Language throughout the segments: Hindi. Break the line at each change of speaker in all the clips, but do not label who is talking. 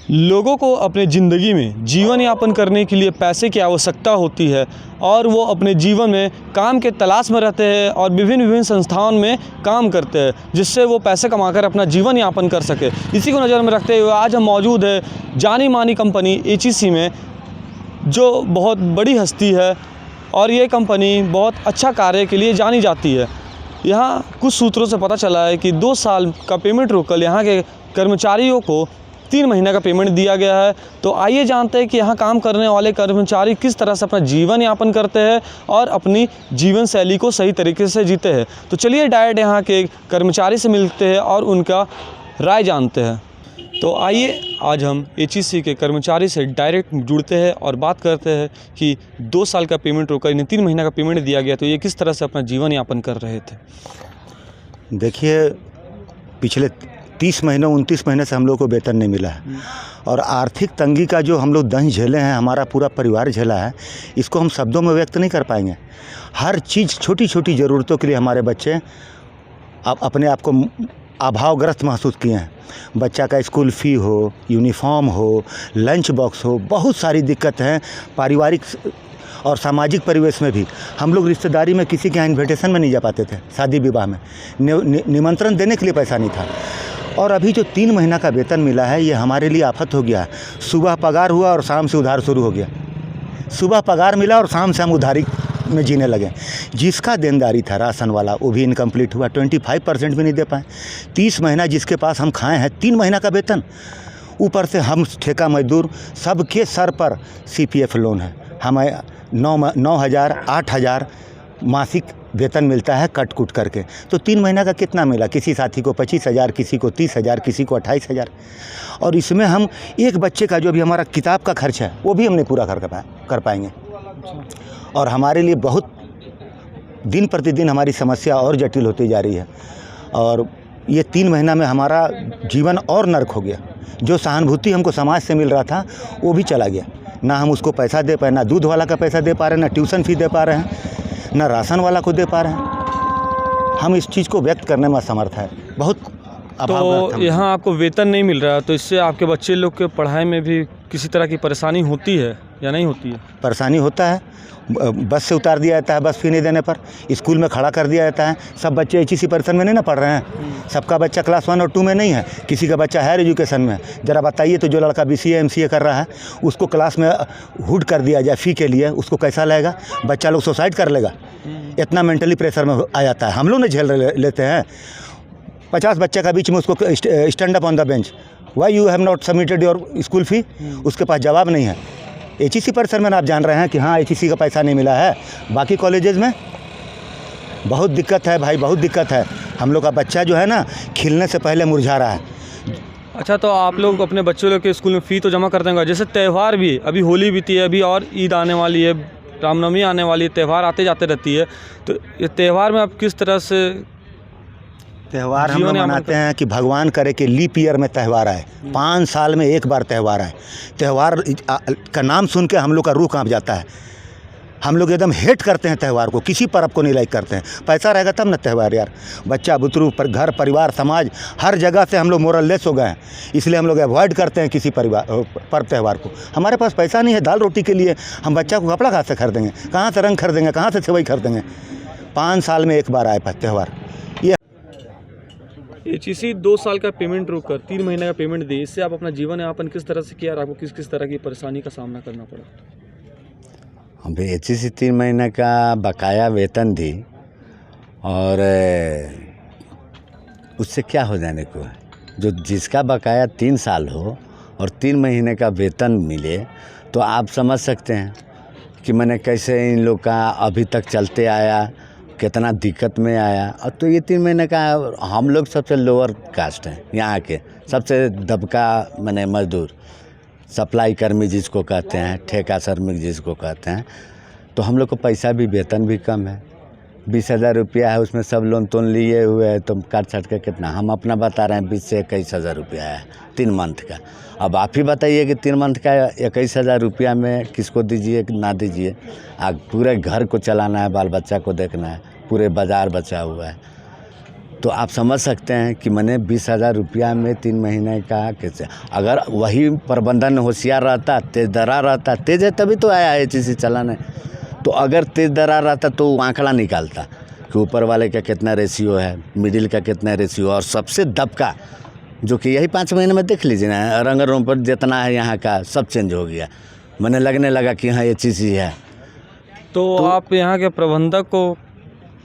लोगों को अपने ज़िंदगी में जीवन यापन करने के लिए पैसे की आवश्यकता होती है और वो अपने जीवन में काम के तलाश में रहते हैं और विभिन्न संस्थाओं में काम करते हैं, जिससे वो पैसे कमाकर अपना जीवन यापन कर सके। इसी को नज़र में रखते हुए आज हम मौजूद है जानी मानी कंपनी HEC में, जो बहुत बड़ी हस्ती है और ये कंपनी बहुत अच्छा कार्य के लिए जानी जाती है। यहाँ कुछ सूत्रों से पता चला है कि 2 साल का पेमेंट रोककर यहाँ के कर्मचारियों को 3 महीने का पेमेंट दिया गया है। तो आइए जानते हैं कि यहाँ काम करने वाले कर्मचारी किस तरह से अपना जीवन यापन करते हैं और अपनी जीवन शैली को सही तरीके से जीते हैं। तो चलिए डायरेक्ट यहाँ के कर्मचारी से मिलते हैं और उनका राय जानते हैं। तो आइए आज हम HEC के कर्मचारी से डायरेक्ट जुड़ते हैं और बात करते हैं कि 2 साल का पेमेंट रोका, इन्हें 3 महीने का पेमेंट दिया गया, तो ये किस तरह से अपना जीवन यापन कर रहे थे।
देखिए, पिछले 30 महीने 29 महीने से हम लोग को वेतन नहीं मिला है और आर्थिक तंगी का जो हम लोग दंश झेले हैं, हमारा पूरा परिवार झेला है, इसको हम शब्दों में व्यक्त नहीं कर पाएंगे। हर चीज़, छोटी छोटी ज़रूरतों के लिए हमारे बच्चे अब अपने आप को अभावग्रस्त महसूस किए हैं। बच्चा का स्कूल फ़ी हो, यूनिफॉर्म हो, लंच बॉक्स हो, बहुत सारी दिक्कत हैं। पारिवारिक और सामाजिक परिवेश में भी हम लोग रिश्तेदारी में किसी के यहाँ इन्विटेशन में नहीं जा पाते थे, शादी विवाह में निमंत्रण देने के लिए पैसा नहीं था। और अभी जो 3 महीना का वेतन मिला है, ये हमारे लिए आफत हो गया। सुबह पगार हुआ और शाम से उधार शुरू हो गया। सुबह पगार मिला और शाम से हम उधारी में जीने लगे। जिसका देनदारी था राशन वाला, वो भी इनकम्प्लीट हुआ, 25% भी नहीं दे पाए। 30 महीना जिसके पास हम खाए हैं 3 महीना का वेतन, ऊपर से हम ठेका मजदूर, सबके सर पर CPF लोन है। हमें 9,000 8,000 मासिक वेतन मिलता है कट कुट करके। तो 3 महीना का कितना मिला? किसी साथी को 25,000, किसी को 30,000, किसी को 28,000। और इसमें हम एक बच्चे का जो भी हमारा किताब का खर्च है, वो भी हम नहीं पूरा कर पाएंगे। और हमारे लिए बहुत दिन प्रतिदिन हमारी समस्या और जटिल होती जा रही है। और ये 3 महीना में हमारा जीवन और नर्क हो गया। जो सहानुभूति हमको समाज से मिल रहा था, वो भी चला गया। ना हम उसको पैसा दे पाए, ना दूध वाला का पैसा दे पा रहे हैं, ना ट्यूशन फ़ी दे पा रहे हैं, ना राशन वाला को दे पा रहे हैं। हम इस चीज़ को व्यक्त करने में असमर्थ है। बहुत
तो यहाँ आपको वेतन नहीं मिल रहा, तो इससे आपके बच्चे लोग के पढ़ाई में भी किसी तरह की परेशानी होती है या नहीं होती है?
परेशानी होता है। बस से उतार दिया जाता है, बस फी नहीं देने पर। स्कूल में खड़ा कर दिया जाता है। सब बच्चे HEC परिसर में नहीं ना पढ़ रहे हैं। सबका बच्चा क्लास 1 और 2 में नहीं है, किसी का बच्चा हायर एजुकेशन में है। ज़रा बताइए, तो जो लड़का BCA MCA कर रहा है, उसको क्लास में हुड कर दिया जाए फ़ी के लिए, उसको कैसा लगेगा? बच्चा लोग सुसाइड कर लेगा। इतना मेंटली प्रेशर में आ जाता है। हम लोग नहीं झेल लेते हैं। 50 बच्चे का बीच में उसको stand up on the bench, why you have not submitted your school fee, उसके पास जवाब नहीं है। HEC परिसर में आप जान रहे हैं कि हाँ, HEC का पैसा नहीं मिला है। बाकी कॉलेजेस में बहुत दिक्कत है भाई, बहुत दिक्कत है। हम लोग का बच्चा जो है ना, खिलने से पहले मुरझा रहा है।
अच्छा, तो आप लोग अपने बच्चों लोग के स्कूल में फ़ी तो जमा करते हैं। जैसे त्यौहार भी, अभी होली बीती है, अभी और ईद आने वाली है, रामनवमी आने वाली है, त्यौहार आते जाते रहती है। तो ये त्यौहार में आप किस तरह से
त्यौहार हम लोग मनाते हैं कि भगवान करे कि लीप ईयर में त्यौहार आए। 5 साल में एक बार त्यौहार आए। त्यौहार का नाम सुन के हम लोग का रूह कांप जाता है। हम लोग एकदम हेट करते हैं त्यौहार को, किसी पर्व को नहीं लाइक करते हैं। पैसा रहेगा तब ना त्यौहार यार। बच्चा बुतरू पर घर परिवार समाज हर जगह से हम लोग मोरल लेस हो गए हैं। इसलिए हम लोग अवॉइड करते हैं किसी पर्व त्यौहार को। हमारे पास पैसा नहीं है दाल रोटी के लिए, हम बच्चा को कपड़ा कहाँ से खरीदेंगे, कहाँ से रंग खरीदेंगे, कहाँ से सेवई खरीदेंगे? 5 साल में एक बार आए त्यौहार।
HEC 2 साल का पेमेंट रोककर 3 महीने का पेमेंट दी, इससे आप अपना जीवन यापन किस तरह से किया और आपको किस किस तरह की परेशानी का सामना करना पड़ा?
अभी HEC 3 महीने का बकाया वेतन दी और उससे क्या हो जाने को है। जो जिसका बकाया 3 साल हो और 3 महीने का वेतन मिले, तो आप समझ सकते हैं कि मैंने कैसे इन लोग का अभी तक चलते आया, कितना दिक्कत में आया। और तो ये 3 महीने का, हम लोग सबसे लोअर कास्ट हैं यहाँ के, सबसे दबका मैंने मजदूर, सप्लाई कर्मी जिसको कहते हैं, ठेका श्रमिक जिसको कहते हैं। तो हम लोग को पैसा भी, वेतन भी कम है। 20,000 रुपया है, उसमें सब लोन तोन लिए हुए है, तो काट छट के कितना हम अपना बता रहे हैं 20 से 21,000 रुपया है 3 मंथ का। अब आप ही बताइए कि 3 मंथ का 21,000 रुपया में किसको दीजिए कि ना दीजिए। पूरे घर को चलाना है, बाल बच्चा को देखना है, पूरे बाज़ार बचा हुआ है। तो आप समझ सकते हैं कि मैंने 20,000 रुपया में 3 महीने का कैसे। अगर वही प्रबंधन होशियार रहता, तेज दरा रहता, तेज है तभी तो आया है एचईसी चलाने। तो अगर तेज दरा रहता तो वो आंकड़ा निकालता कि ऊपर वाले का कितना रेशियो है, मिडिल का कितना रेशियो, और सबसे दबका जो कि यही 5 महीने में देख लीजिए ना, रंग रूप पर जितना है यहाँ का सब चेंज हो गया। मैंने लगने लगा कि हाँ एचईसी है।
तो आप यहाँ के प्रबंधक को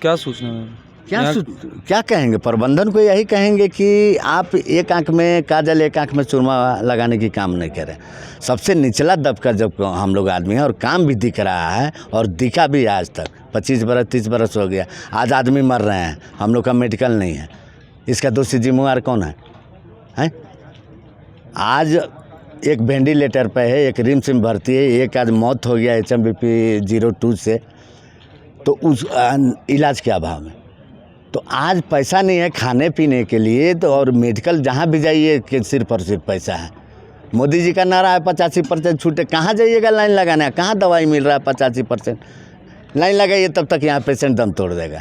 क्या सूचना है?
क्या कहेंगे? प्रबंधन को यही कहेंगे कि आप एक आंख में काजल एक आंख में सुरमा लगाने की काम नहीं करें। सबसे निचला दबका जब हम लोग आदमी हैं और काम भी दिख रहा है और दिखा भी आज तक 25 बरस 30 बरस हो गया, आज आदमी मर रहे हैं, हम लोग का मेडिकल नहीं है, इसका दोषी जिम्मेवार कौन है? हैं? आज एक वेंटिलेटर पे है, एक रिम्स में भर्ती है, एक आज मौत हो गया HMBP 02 से, तो उस इलाज के अभाव में। तो आज पैसा नहीं है खाने पीने के लिए, तो और मेडिकल जहाँ भी जाइए कि सिर्फ और सिर्फ पैसा है। मोदी जी का नारा है 85% छूटे, कहाँ जाइएगा लाइन लगाने, कहाँ दवाई मिल रहा है? 85% लाइन लगाइए तब तक यहाँ पेशेंट दम तोड़ देगा।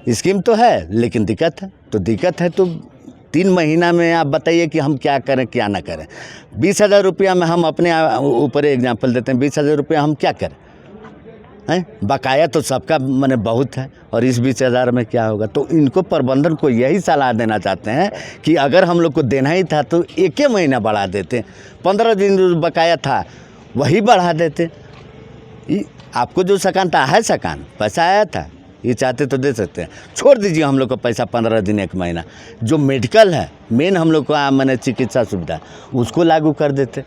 स्कीम तो है लेकिन दिक्कत है। तो दिक्कत है तो 3 महीना में आप बताइए कि हम क्या करें क्या ना करें। 20,000 रुपया में हम अपने ऊपर एग्जाम्पल देते हैं, 20,000 रुपया हम क्या करें हैं? बकाया तो सबका मैंने बहुत है, और इस 20,000 में क्या होगा? तो इनको प्रबंधन को यही सलाह देना चाहते हैं कि अगर हम लोग को देना ही था तो 1 महीना बढ़ा देते, 15 दिन जो बकाया था वही बढ़ा देते। आपको जो सकान था है, सकान पैसा आया था, ये चाहते तो दे सकते हैं। छोड़ दीजिए हम लोग को पैसा 15 दिन 1 महीना, जो मेडिकल है मेन हम लोग को मैंने चिकित्सा सुविधा उसको लागू कर देते।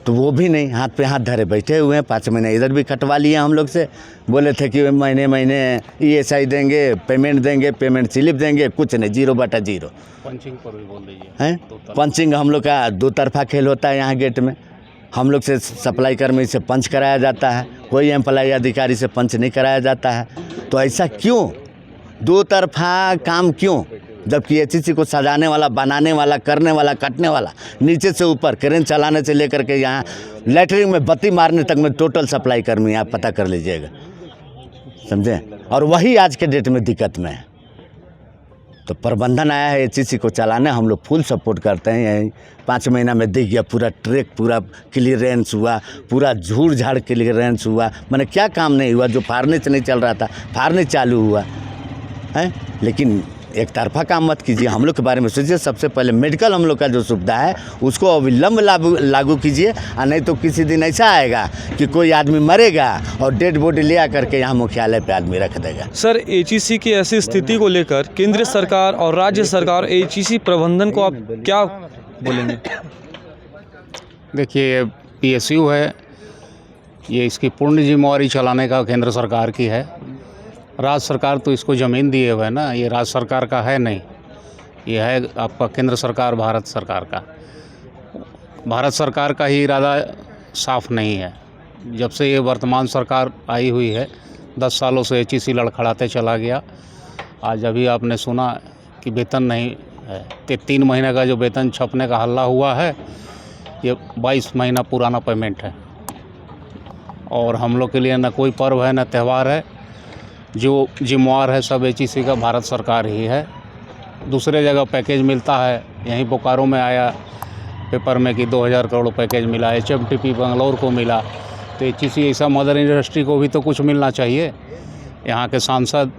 तो वो भी नहीं, हाथ पे हाथ धरे बैठे हुए हैं। 5 महीने इधर भी कटवा लिए हम लोग से, बोले थे कि महीने महीने ESI देंगे, पेमेंट देंगे, पेमेंट स्लिप देंगे, कुछ नहीं, 0/0।
पंचिंग पर भी बोल रही
है पंचिंग हम लोग का 2 तरफा खेल होता है यहाँ गेट में। हम लोग से सप्लाई कर्मी से पंच कराया जाता है, कोई एम्प्लॉय अधिकारी से पंच नहीं कराया जाता है। तो ऐसा क्यों 2 तरफा काम क्यों? जबकि एचईसी को सजाने वाला, बनाने वाला, करने वाला, कटने वाला, नीचे से ऊपर क्रेन चलाने से लेकर के यहाँ लैटरिन में बत्ती मारने तक में टोटल सप्लाई कर्मी आप पता कर लीजिएगा, समझे? और वही आज के डेट में दिक्कत में है। तो प्रबंधन आया है एचईसी को चलाने, हम लोग फुल सपोर्ट करते हैं। यही 5 महीना में दिख गया, पूरा ट्रैक पूरा क्लियरेंस हुआ, पूरा झूड़ झाड़ क्लियरेंस हुआ। मैंने क्या काम नहीं हुआ? जो फार्नेस नहीं चल रहा था फार्नेस चालू हुआ है। लेकिन एक तरफा काम मत कीजिए, हम लोग के बारे में सोचिए। सबसे पहले मेडिकल हम लोग का जो सुविधा है उसको अविलंब लागू कीजिए, और नहीं तो किसी दिन ऐसा आएगा कि कोई आदमी मरेगा और डेड बॉडी ले आकर के यहाँ मुख्यालय पे आदमी रख देगा।
सर, एचईसी की ऐसी स्थिति को लेकर केंद्र सरकार और राज्य सरकार, एचईसी प्रबंधन को आप क्या बोलेंगे?
देखिए, PSU है, ये इसकी पूर्ण जिम्मेवारी चलाने का केंद्र सरकार की है। राज्य सरकार तो इसको ज़मीन दिए हुए है ना, ये राज्य सरकार का है नहीं, ये है आपका केंद्र सरकार, भारत सरकार का। भारत सरकार का ही इरादा साफ नहीं है। जब से ये वर्तमान सरकार आई हुई है 10 सालों से एचईसी लड़खड़ाते चला गया। आज अभी आपने सुना कि वेतन नहीं है, 3 महीने का जो वेतन छपने का हल्ला हुआ है, ये 22 महीना पुराना पेमेंट है। और हम लोग के लिए न कोई पर्व है न त्यौहार है, जो जिम्मेवार है सब एचईसी का भारत सरकार ही है। दूसरे जगह पैकेज मिलता है, यहीं बोकारो में आया पेपर में कि 2000 करोड़ पैकेज मिला, HMTP बंगलौर को मिला। तो एचईसी ऐसा मदर इंडस्ट्री को भी तो कुछ मिलना चाहिए। यहाँ के सांसद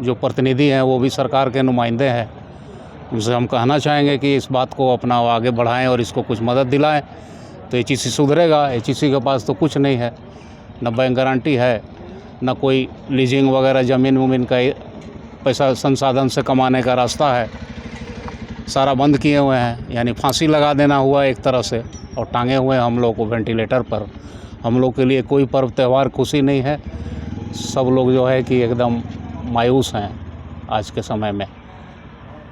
जो प्रतिनिधि हैं वो भी सरकार के नुमाइंदे हैं, उनसे हम कहना चाहेंगे कि इस बात को अपना आगे बढ़ाएं और इसको कुछ मदद दिलाएं, तो एचईसी सुधरेगा। एचईसी के पास तो कुछ नहीं है, न बैंक गारंटी है, न कोई लीजिंग वगैरह ज़मीन वमीन का पैसा संसाधन से कमाने का रास्ता है, सारा बंद किए हुए हैं। यानी फांसी लगा देना हुआ एक तरह से, और टांगे हुए हम लोग को वेंटिलेटर पर। हम लोग के लिए कोई पर्व त्यौहार खुशी नहीं है, सब लोग जो है कि एकदम मायूस हैं आज के समय में,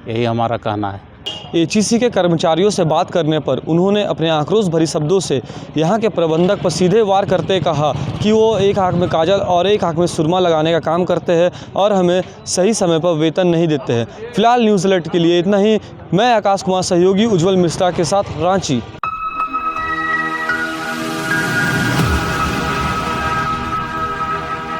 यही हमारा कहना है।
एचईसी के कर्मचारियों से बात करने पर उन्होंने अपने आक्रोश भरी शब्दों से यहाँ के प्रबंधक पर सीधे वार करते कहा कि वो एक आंख में काजल और एक आंख में सुरमा लगाने का काम करते हैं और हमें सही समय पर वेतन नहीं देते हैं। फिलहाल न्यूज़ अलर्ट के लिए इतना ही। मैं आकाश कुमार सहयोगी उज्जवल मिश्रा के साथ, रांची।